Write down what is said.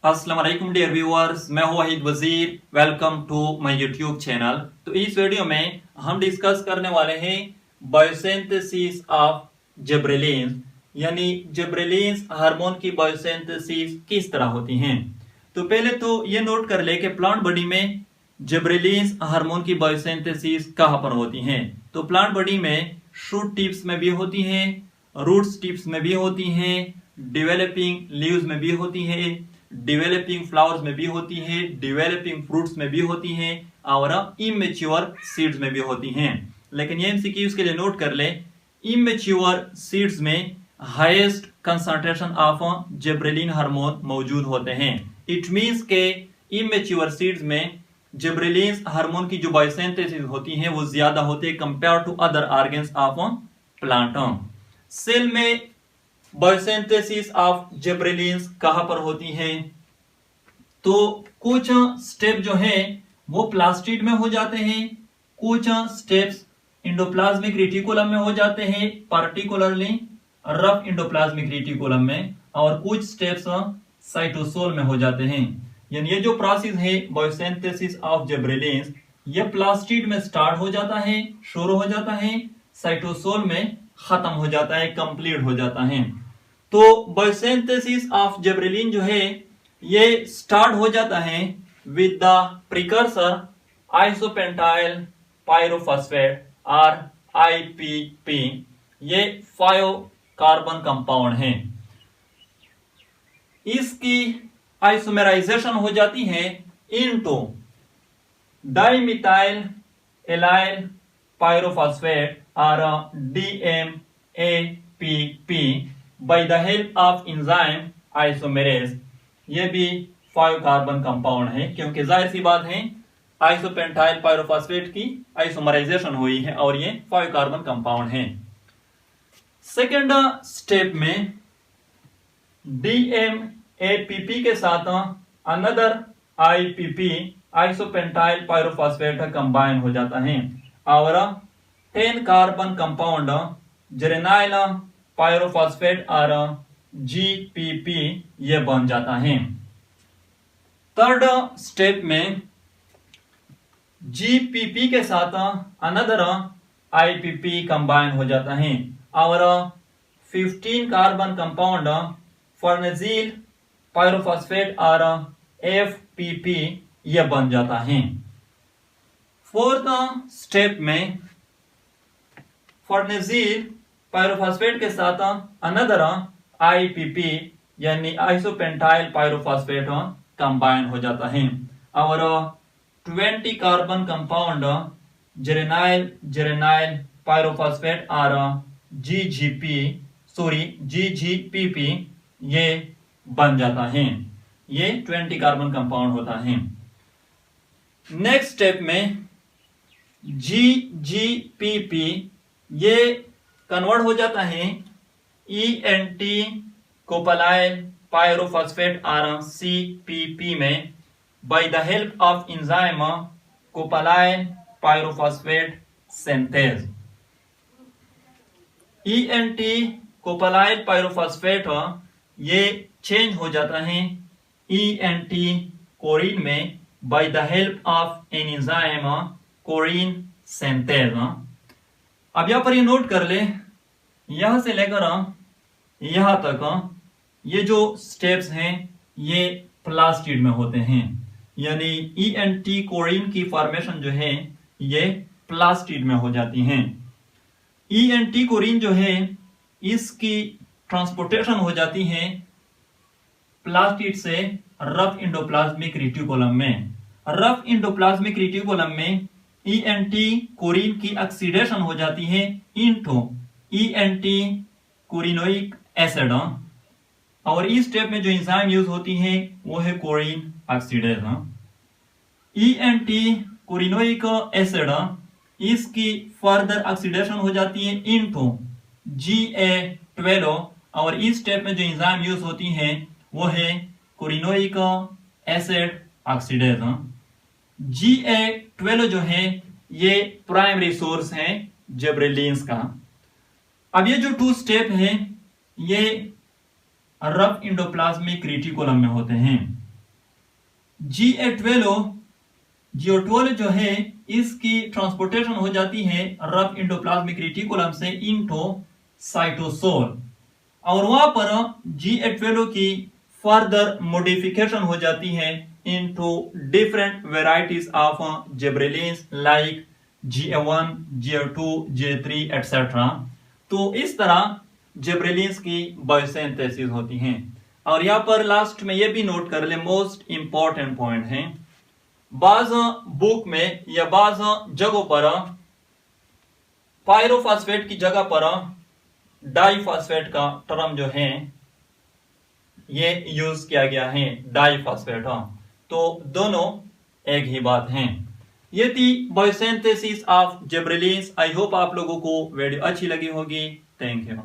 अस्सलाम वालेकुम dear viewers, मैं हूं Wahid Wazir. Welcome to my YouTube channel. तो इस वीडियो में हम डिस्कस करने वाले हैं बायोसिंथेसिस ऑफ जिबरेलिन्स, यानी जिबरेलिन्स हार्मोन की बायोसिंथेसिस किस तरह होती हैं। तो पहले तो ये नोट कर ले कि प्लांट बॉडी में जिबरेलिन्स हार्मोन की बायोसिंथेसिस कहाँ पर होती हैं। तो प्लांट बॉडी में शूट टिप्स में भी होती हैं, रूट्स टिप्स में भी होती हैं, डेवलपिंग लीव्स में भी होती हैं, डेवलपिंग फ्लावर्स में भी होती है, डेवलपिंग फ्रूट्स में भी होती हैं और इमेच्योर सीड्स में भी होती हैं। लेकिन ये एमसीक्यूज के लिए नोट कर ले, इमेच्योर सीड्स में highest concentration of gibberellin hormone मौजूद होते हैं। इट मींस के इमेच्योर सीड्स में जिबरेलिन हार्मोन की जो बायोसिंथेसिस होती है वो ज्यादा होते हैं compare to other organs of plant. Cell में बायोसिंथेसिस ऑफ जिबरेलिन्स कहां पर होती हैं। तो कुछ स्टेप जो है वो प्लास्टिड में हो जाते हैं, कुछ स्टेप्स इंडोप्लाज्मिक रेटिकुलम में हो जाते हैं, पार्टिकुलरली रफ इंडोप्लाज्मिक रेटिकुलम में, और कुछ स्टेप्स साइटोसोल में हो जाते हैं। यानी ये जो प्रोसेस है बायोसिंथेसिस ऑफ जिबरेलिन्स, ये प्लास्टिड में स्टार्ट हो जाता है, शुरू हो जाता है, साइटोसोल में खत्म हो जाता है, कंप्लीट हो जाता है। तो बायोसिंथेसिस ऑफ जिबरेलिन जो है ये स्टार्ट हो जाता है with the precursor isopentyl pyrophosphate और आईपीपी। ये 5 कार्बन कंपाउंड है। इसकी आइसोमेराइजेशन हो जाती है इनटू डाइमिथाइल एलाइल पायरोफॉस्फेट और DMAPP bye the help of enzyme isomerase. ये भी 5 कार्बन कंपाउंड है, क्योंकि जाहिर सी बात है आइसोपेंटाइल पायरोफॉस्फेट की आइसोमराइजेशन हुई है और ये 5 कार्बन कंपाउंड है। सेकेंड स्टेप में DMAPP के साथ another IPP isopentyl pyrophosphate combine हो जाता है और 10 कार्बन कंपाउंड जेरेनाइल पायरोफॉस्फेट और GPP ये बन जाता है। थर्ड स्टेप में GPP के साथ अनदर IPP कंबाइन हो जाता है और 15 कार्बन कंपाउंड फर्नेजिल पायरोफॉस्फेट और FPP ये बन जाता है। फोर्थ स्टेप में फर्नेजिल पायरोफॉस्फेट के साथ अनदर IPP यानी आइसोपेंटाइल पायरोफॉस्फेट कंबाइन हो जाता है और 20 कार्बन कंपाउंड जेरेनाइल पायरोफॉस्फेट और GGPP ये बन जाता है। ये 20 कार्बन कंपाउंड होता है। नेक्स्ट स्टेप में GGPP ये कन्वर्ट हो जाता है ENT कोपलाइल पायरोफॉस्फेट और CPP में by the help of enzyme copalyl pyrophosphate synthase. ENT copalyl pyrophosphate ये चेंज हो जाता है ENT कोरिन में by the help of an enzyme kaurene synthase. अब यहां पर ये नोट कर ले, यहां से लेकर यहां तक ये जो स्टेप्स हैं ये प्लास्टिड में होते हैं, यानी ENT कोरिन की फॉर्मेशन जो है ये प्लास्टिड में हो जाती हैं। ENT कोरिन जो है इसकी ट्रांसपोर्टेशन हो जाती है प्लास्टिड से रफ इंडोप्लाज्मिक रेटिकुलम में। रफ इंडोप्लाज्मिक रेटिकुलम में ENT कोरिन की ऑक्सीडेशन हो जाती है इनटू ENT कोरिनोइक एसिड और इस स्टेप में जो एंजाइम यूज होती है वो है कोरिन ऑक्सीडेज। ENT कोरिनोइक एसिड इसकी फर्दर ऑक्सीडेशन हो जाती है इनटू GA12 और इस स्टेप में जो एंजाइम यूज होती है वो है कोरिनोइक एसिड ऑक्सीडेज। GA12 जो है ये प्राइमरी सोर्स है जिबरेलिन्स का। अब ये जो 2 स्टेप है ये रफ इंडोप्लाज्मिक रेटिकुलम में होते हैं। GA12 जो है इसकी ट्रांसपोर्टेशन हो जाती है रफ इंडोप्लाज्मिक रेटिकुलम से इनटू साइटोसोल, और वहां पर GA12 की फर्दर मॉडिफिकेशन हो जाती है into different varieties of gibberellins like GA1, GA2, GA3 etcetera. तो इस तरह जिबरेलिन्स की बायोसिंथेसिस होती हैं। और यहाँ पर लास्ट में ये भी नोट कर ले, मोस्ट इंपॉर्टेंट पॉइंट है, बाज बुक में या बाज जगहों पर पायरोफॉस्फेट की जगह पर डाइफॉस्फेट का टर्म जो है ये यूज किया गया है, डाइफॉस्फेट। तो दोनों एक ही बात है। ये थी biosynthesis of gibberellins. I hope आप लोगों को वीडियो अच्छी लगी होगी। Thank you.